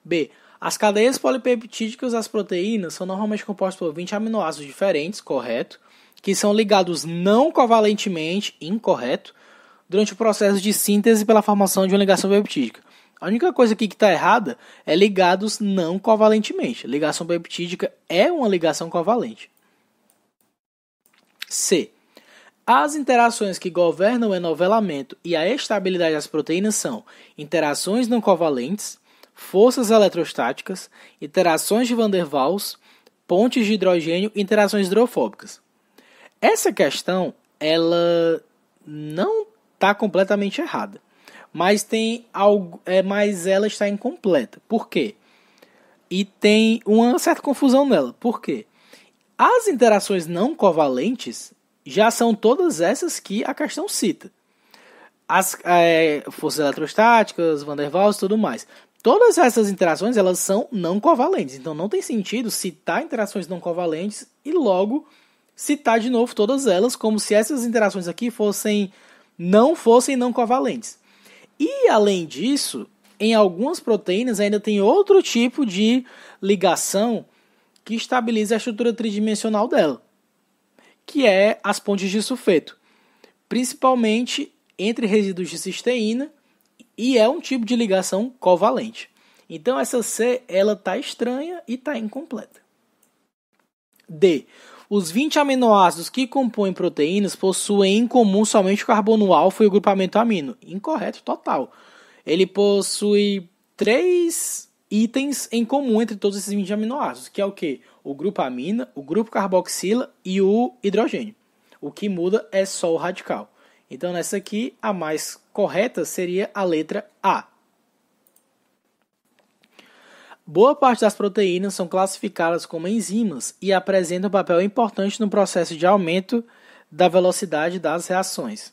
B. As cadeias polipeptídicas das proteínas são normalmente compostas por 20 aminoácidos diferentes, correto, que são ligados não covalentemente, incorreto, durante o processo de síntese pela formação de uma ligação peptídica. A única coisa aqui que está errada é ligados não covalentemente. Ligação peptídica é uma ligação covalente. C. As interações que governam o enovelamento e a estabilidade das proteínas são interações não covalentes, forças eletrostáticas, interações de Van der Waals, pontes de hidrogênio e interações hidrofóbicas. Essa questão ela não está completamente errada, mas ela está incompleta. Por quê? E tem uma certa confusão nela. Por quê? As interações não covalentes já são todas essas que a questão cita. As forças eletrostáticas, Van der Waals e tudo mais. Todas essas interações elas são não covalentes. Então não tem sentido citar interações não covalentes e logo citar de novo todas elas como se essas interações aqui não fossem não covalentes. E além disso, em algumas proteínas ainda tem outro tipo de ligação que estabiliza a estrutura tridimensional dela, que é as pontes de sulfeto, principalmente entre resíduos de cisteína, e é um tipo de ligação covalente. Então essa C ela está estranha e está incompleta. D. Os 20 aminoácidos que compõem proteínas possuem em comum somente o carbono alfa e o grupamento amino. Incorreto total. Ele possui 3 itens em comum entre todos esses 20 aminoácidos, que é o quê? O grupo amina, o grupo carboxila e o hidrogênio. O que muda é só o radical. Então nessa aqui a mais correta seria a letra A. Boa parte das proteínas são classificadas como enzimas e apresentam um papel importante no processo de aumento da velocidade das reações.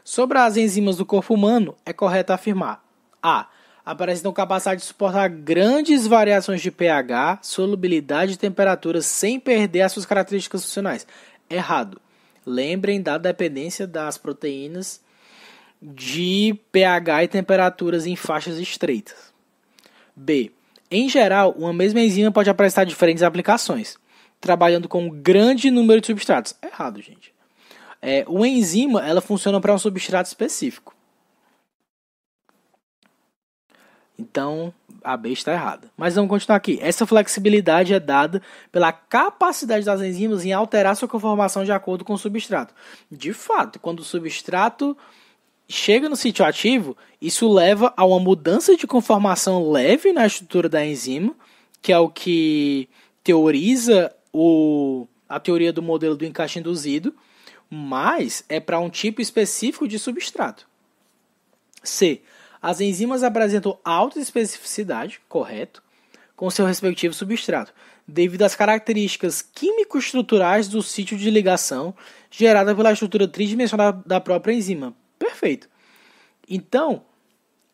Sobre as enzimas do corpo humano, é correto afirmar: A. Apresentam capacidade de suportar grandes variações de pH, solubilidade e temperatura sem perder as suas características funcionais. Errado. Lembrem da dependência das proteínas de pH e temperaturas em faixas estreitas. B. Em geral, uma mesma enzima pode apresentar diferentes aplicações, trabalhando com um grande número de substratos. Errado, gente. Uma enzima ela funciona para um substrato específico. Então, a B está errada. Mas vamos continuar aqui. Essa flexibilidade é dada pela capacidade das enzimas em alterar sua conformação de acordo com o substrato. De fato, quando o substrato chega no sítio ativo, isso leva a uma mudança de conformação leve na estrutura da enzima, que é o que teoriza a teoria do modelo do encaixe induzido, mas é para um tipo específico de substrato. C. As enzimas apresentam alta especificidade, correto, com seu respectivo substrato, devido às características químico-estruturais do sítio de ligação gerada pela estrutura tridimensional da própria enzima. Perfeito. Então,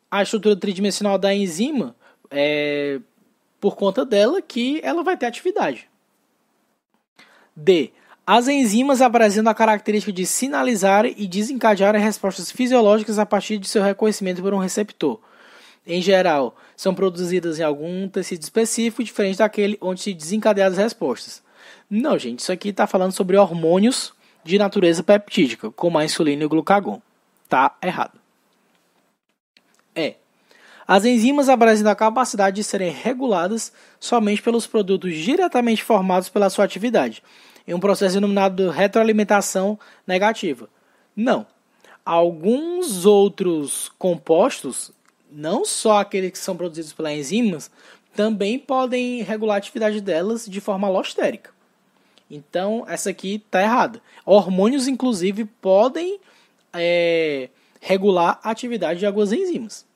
a estrutura tridimensional da enzima é por conta dela que ela vai ter atividade. D. As enzimas apresentam a característica de sinalizar e desencadear respostas fisiológicas a partir de seu reconhecimento por um receptor. Em geral, são produzidas em algum tecido específico, diferente daquele onde se desencadeiam as respostas. Não, gente, isso aqui está falando sobre hormônios de natureza peptídica, como a insulina e o glucagon. Tá errado. As enzimas apresentam a capacidade de serem reguladas somente pelos produtos diretamente formados pela sua atividade, em um processo denominado retroalimentação negativa. Não. Alguns outros compostos, não só aqueles que são produzidos pelas enzimas, também podem regular a atividade delas de forma alostérica. Então, essa aqui está errada. Hormônios, inclusive, podem regular a atividade de algumas enzimas.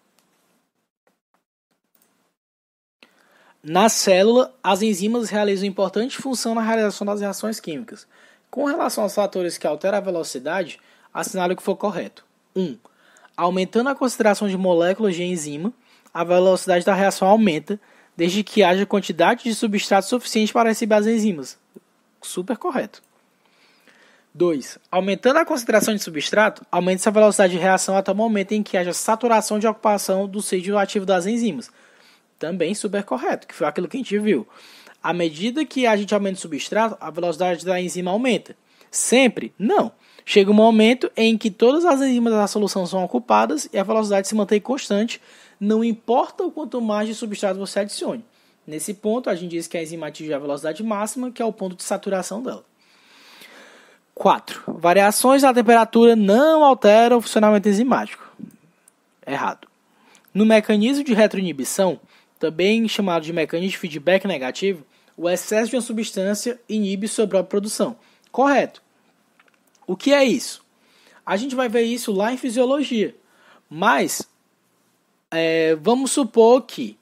Na célula, as enzimas realizam importante função na realização das reações químicas. Com relação aos fatores que alteram a velocidade, assinale o que for correto. 1. Aumentando a concentração de moléculas de enzima, a velocidade da reação aumenta, desde que haja quantidade de substrato suficiente para receber as enzimas. Super correto. 2. Aumentando a concentração de substrato, aumenta-se a velocidade de reação até o momento em que haja saturação de ocupação do sítio ativo das enzimas. Também super correto, que foi aquilo que a gente viu. À medida que a gente aumenta o substrato, a velocidade da enzima aumenta. Sempre? Não. Chega um momento em que todas as enzimas da solução são ocupadas e a velocidade se mantém constante, não importa o quanto mais de substrato você adicione. Nesse ponto, a gente diz que a enzima atinge a velocidade máxima, que é o ponto de saturação dela. 4. Variações na temperatura não alteram o funcionamento enzimático. Errado. No mecanismo de retroinibição, também chamado de mecanismo de feedback negativo, o excesso de uma substância inibe sua própria produção. Correto. O que é isso? A gente vai ver isso lá em fisiologia. Mas, vamos supor que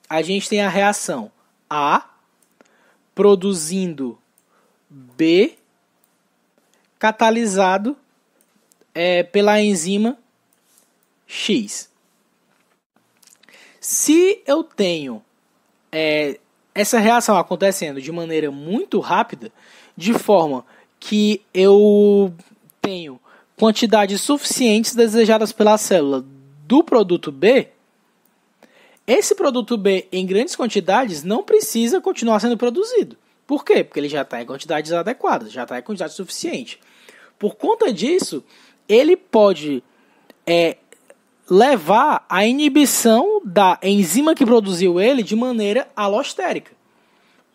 a gente tem a reação A produzindo B catalisado pela enzima X. Se eu tenho essa reação acontecendo de maneira muito rápida, de forma que eu tenho quantidades suficientes desejadas pela célula do produto B, esse produto B em grandes quantidades não precisa continuar sendo produzido. Por quê? Porque ele já está em quantidades adequadas, já está em quantidade suficiente. Por conta disso, ele pode levar à inibição da enzima que produziu ele de maneira alostérica,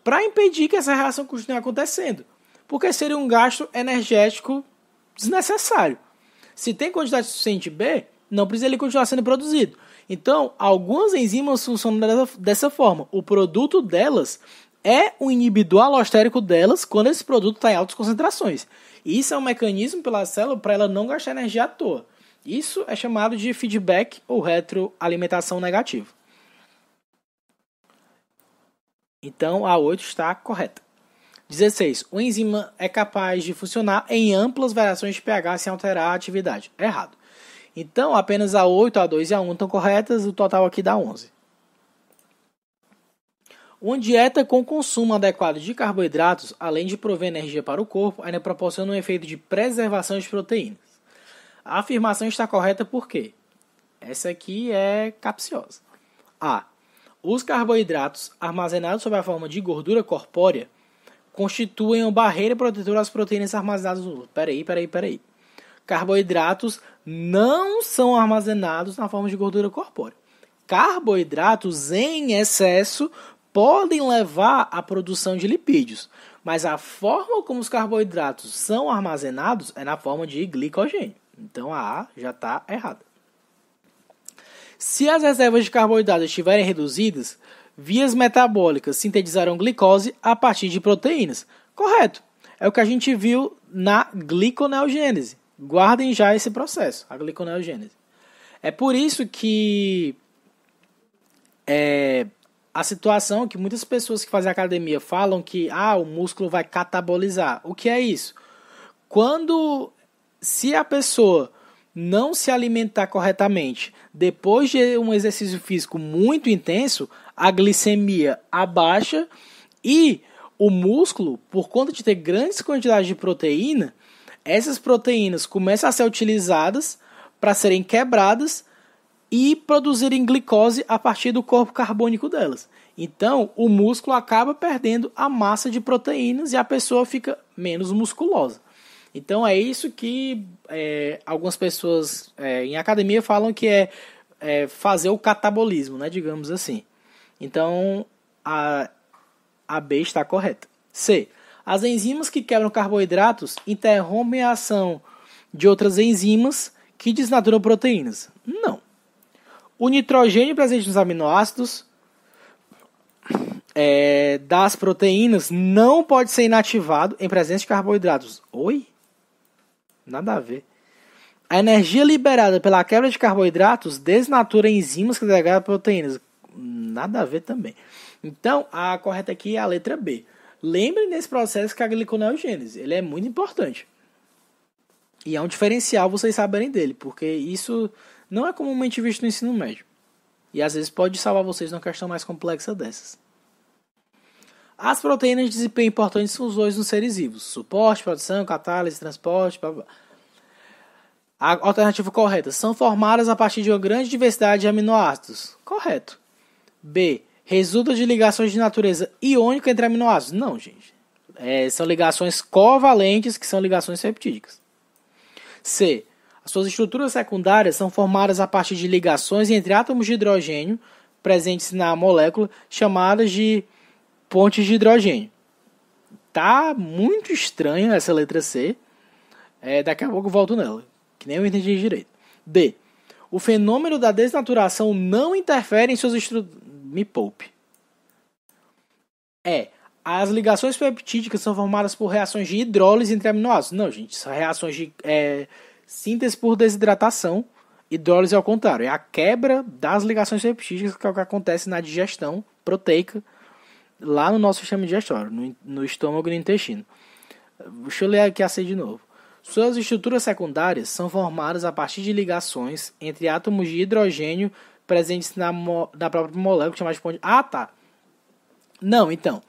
para impedir que essa reação continue acontecendo, porque seria um gasto energético desnecessário. Se tem quantidade suficiente de B, não precisa ele continuar sendo produzido. Então, algumas enzimas funcionam dessa forma. O produto delas é o inibidor alostérico delas quando esse produto está em altas concentrações. Isso é um mecanismo pela célula para ela não gastar energia à toa. Isso é chamado de feedback ou retroalimentação negativa. Então, a 8 está correta. 16. O enzima é capaz de funcionar em amplas variações de pH sem alterar a atividade. Errado. Então, apenas a 8, a 2 e a 1 estão corretas, o total aqui dá 11. Uma dieta com consumo adequado de carboidratos, além de prover energia para o corpo, ainda proporciona um efeito de preservação de proteínas. A afirmação está correta por quê? Essa aqui é capciosa. A. Os carboidratos armazenados sob a forma de gordura corpórea constituem uma barreira protetora às proteínas armazenadas no... Peraí. Carboidratos não são armazenados na forma de gordura corpórea. Carboidratos em excesso podem levar à produção de lipídios, mas a forma como os carboidratos são armazenados é na forma de glicogênio. Então a A já está errada. Se as reservas de carboidratos estiverem reduzidas, vias metabólicas sintetizarão glicose a partir de proteínas. Correto. É o que a gente viu na gliconeogênese. Guardem já esse processo, a gliconeogênese. É por isso que a situação que muitas pessoas que fazem academia falam que o músculo vai catabolizar. O que é isso? Se a pessoa não se alimentar corretamente depois de um exercício físico muito intenso, a glicemia abaixa e o músculo, por conta de ter grandes quantidades de proteína, essas proteínas começam a ser utilizadas para serem quebradas e produzirem glicose a partir do corpo carbônico delas. Então, o músculo acaba perdendo a massa de proteínas e a pessoa fica menos musculosa. Então, é isso que algumas pessoas em academia falam que é fazer o catabolismo, né, digamos assim. Então, a B está correta. C. As enzimas que quebram carboidratos interrompem a ação de outras enzimas que desnaturam proteínas. Não. O nitrogênio presente nos aminoácidos das proteínas não pode ser inativado em presença de carboidratos. Oi? Nada a ver. A energia liberada pela quebra de carboidratos desnatura enzimas que degradam proteínas. Nada a ver também. Então, a correta aqui é a letra B. Lembre nesse processo que a gliconeogênese, ele é muito importante. E é um diferencial vocês saberem dele, porque isso não é comumente visto no ensino médio. E às vezes pode salvar vocês numa questão mais complexa dessas. As proteínas de desempenho importantes são os dois nos seres vivos. Suporte, produção, catálise, transporte, blá, blá. A alternativa correta. São formadas a partir de uma grande diversidade de aminoácidos. Correto. B. Resulta de ligações de natureza iônica entre aminoácidos. Não, gente. São ligações covalentes, que são ligações peptídicas. C. As suas estruturas secundárias são formadas a partir de ligações entre átomos de hidrogênio presentes na molécula, chamadas de pontes de hidrogênio. Tá muito estranha essa letra C. Daqui a pouco eu volto nela, que nem eu entendi direito. D. O fenômeno da desnaturação não interfere em suas estruturas. Me poupe. As ligações peptídicas são formadas por reações de hidrólise entre aminoácidos. Não, gente, são reações de síntese por desidratação. Hidrólise ao contrário, é a quebra das ligações peptídicas, que é o que acontece na digestão proteica lá no nosso sistema digestório, no estômago e no intestino. Deixa eu ler aqui a C de novo. Suas estruturas secundárias são formadas a partir de ligações entre átomos de hidrogênio presentes na própria molécula, chamada de ponte. Ah, tá. Não, então.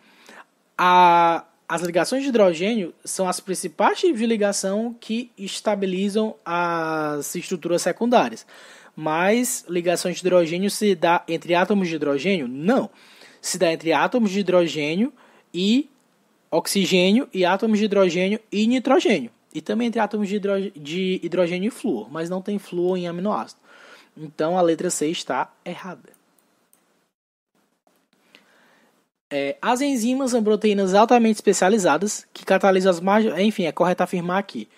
As ligações de hidrogênio são as principais tipos de ligação que estabilizam as estruturas secundárias. Mas ligações de hidrogênio se dá entre átomos de hidrogênio? Não. Se dá entre átomos de hidrogênio e oxigênio e átomos de hidrogênio e nitrogênio. E também entre átomos de hidrogênio e flúor, mas não tem flúor em aminoácido. Então a letra C está errada. As enzimas são proteínas altamente especializadas que catalisam as margens. Enfim, é correto afirmar aqui.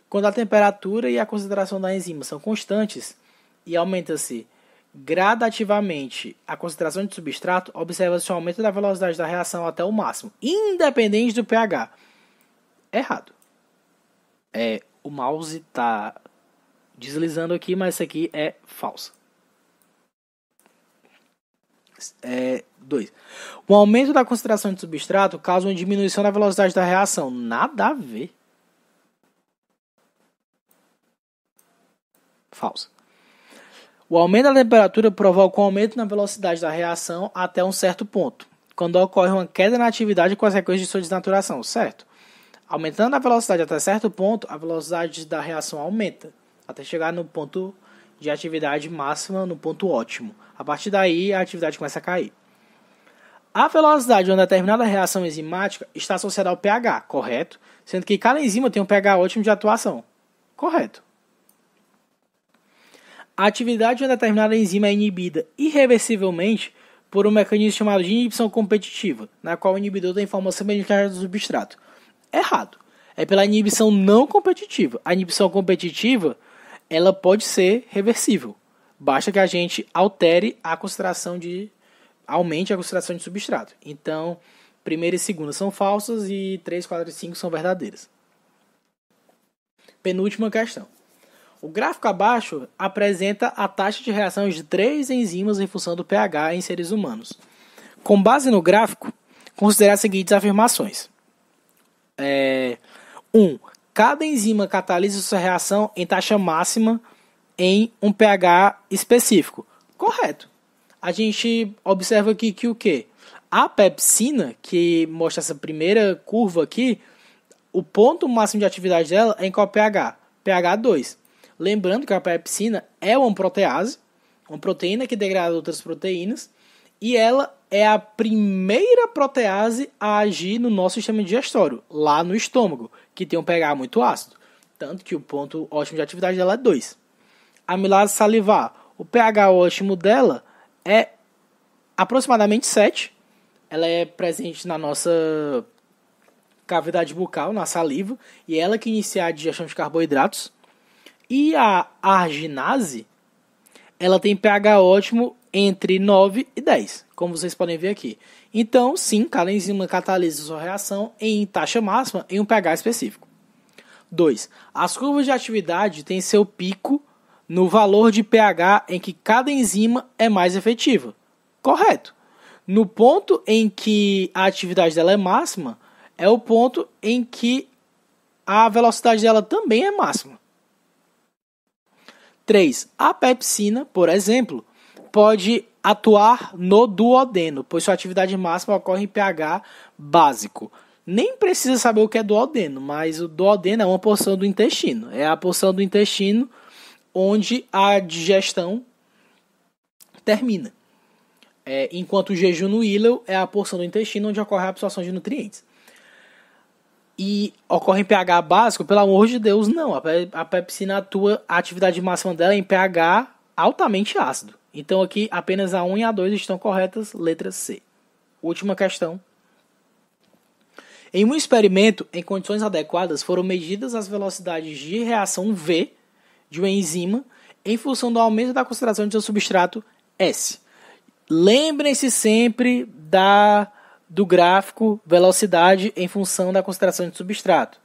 Quando a temperatura e a concentração da enzima são constantes e aumenta-se gradativamente a concentração de substrato, observa-se o aumento da velocidade da reação até o máximo, independente do pH. Errado. O mouse está deslizando aqui, mas isso aqui é falso. 2. O aumento da concentração de substrato causa uma diminuição da velocidade da reação. Nada a ver. Falso. O aumento da temperatura provoca um aumento na velocidade da reação até um certo ponto, quando ocorre uma queda na atividade com as consequências de sua desnaturação, certo? Aumentando a velocidade até certo ponto, a velocidade da reação aumenta, até chegar no ponto de atividade máxima, no ponto ótimo. A partir daí, a atividade começa a cair. A velocidade de uma determinada reação enzimática está associada ao pH, correto? Sendo que cada enzima tem um pH ótimo de atuação, correto? A atividade de uma determinada enzima é inibida irreversivelmente por um mecanismo chamado de inibição competitiva, na qual o inibidor tem forma semelhante do substrato. Errado. É pela inibição não competitiva. A inibição competitiva, ela pode ser reversível. Basta que a gente aumente a concentração de substrato. Então, primeira e segunda são falsas e 3, 4 e 5 são verdadeiras. Penúltima questão. O gráfico abaixo apresenta a taxa de reação de 3 enzimas em função do pH em seres humanos. Com base no gráfico, considere as seguintes afirmações. 1. Cada enzima catalisa sua reação em taxa máxima em um pH específico. Correto. A gente observa aqui que o quê? A pepsina, que mostra essa primeira curva aqui, o ponto máximo de atividade dela é em qual pH? pH 2. Lembrando que a pepsina é uma protease, uma proteína que degrada outras proteínas, e ela é a primeira protease a agir no nosso sistema digestório, lá no estômago, que tem um pH muito ácido. Tanto que o ponto ótimo de atividade dela é 2. A amilase salivar, o pH ótimo dela é aproximadamente 7. Ela é presente na nossa cavidade bucal, na saliva, e ela que inicia a digestão de carboidratos. E a arginase, ela tem pH ótimo entre 9 e 10, como vocês podem ver aqui. Então, sim, cada enzima catalisa sua reação em taxa máxima em um pH específico. 2. As curvas de atividade têm seu pico no valor de pH em que cada enzima é mais efetiva. Correto. No ponto em que a atividade dela é máxima, é o ponto em que a velocidade dela também é máxima. 3. A pepsina, por exemplo, pode atuar no duodeno, pois sua atividade máxima ocorre em pH básico. Nem precisa saber o que é duodeno, mas o duodeno é uma porção do intestino. É a porção do intestino onde a digestão termina. Enquanto o jejum no íleo é a porção do intestino onde ocorre a absorção de nutrientes. E ocorre em pH básico, pelo amor de Deus, não. A pepsina atua, a atividade máxima dela é em pH altamente ácido. Então aqui apenas a 1 e a 2 estão corretas, letra C. Última questão. Em um experimento, em condições adequadas, foram medidas as velocidades de reação V de uma enzima em função do aumento da concentração de seu substrato S. Lembrem-se sempre do gráfico velocidade em função da concentração de substrato,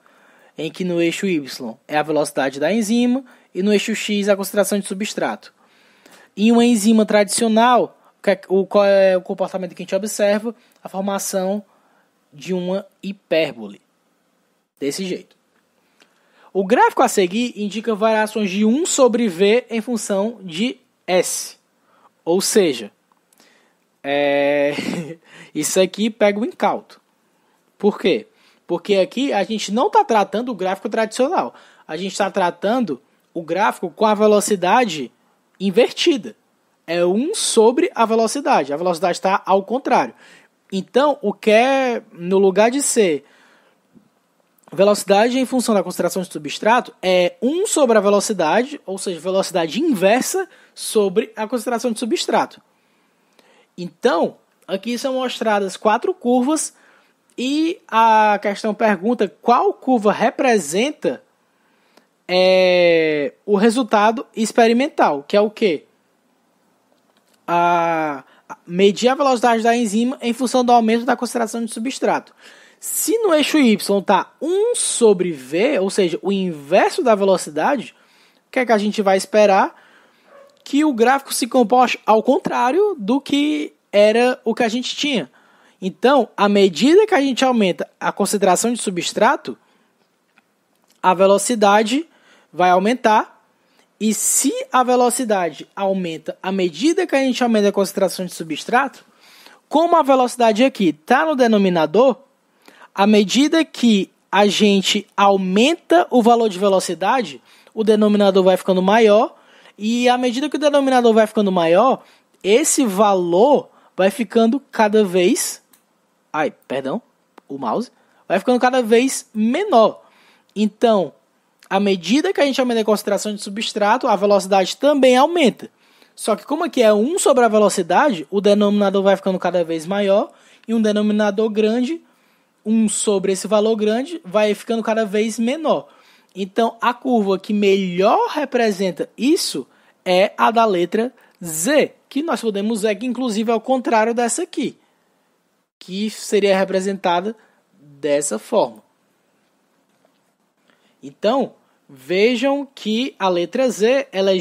em que no eixo Y é a velocidade da enzima e no eixo X a concentração de substrato. Em uma enzima tradicional, qual é o comportamento que a gente observa? A formação de uma hipérbole. Desse jeito. O gráfico a seguir indica variações de 1 sobre V em função de S. Ou seja, isso aqui pega o incauto. Por quê? Porque aqui a gente não está tratando o gráfico tradicional. A gente está tratando o gráfico com a velocidade invertida. É 1 sobre a velocidade. A velocidade está ao contrário. Então, o que é, no lugar de ser velocidade em função da concentração de substrato, é 1 sobre a velocidade, ou seja, velocidade inversa sobre a concentração de substrato. Então, aqui são mostradas 4 curvas e a questão pergunta qual curva representa o resultado experimental, que é o quê? Medir a velocidade da enzima em função do aumento da concentração de substrato. Se no eixo Y está 1 sobre V, ou seja, o inverso da velocidade, o que é que a gente vai esperar? Que o gráfico se comporte ao contrário do que era o que a gente tinha. Então, à medida que a gente aumenta a concentração de substrato, a velocidade vai aumentar. E se a velocidade aumenta à medida que a gente aumenta a concentração de substrato, como a velocidade aqui está no denominador, à medida que a gente aumenta o valor de velocidade, o denominador vai ficando maior. E à medida que o denominador vai ficando maior, esse valor vai ficando cada vez... vai ficando cada vez menor. Então, à medida que a gente aumenta a concentração de substrato, a velocidade também aumenta. Só que como aqui é 1 sobre a velocidade, o denominador vai ficando cada vez maior. E um denominador grande, 1 sobre esse valor grande, vai ficando cada vez menor. Então, a curva que melhor representa isso é a da letra Z, que nós podemos ver que inclusive é o contrário dessa aqui, que seria representada dessa forma. Então, vejam que a letra Z ela é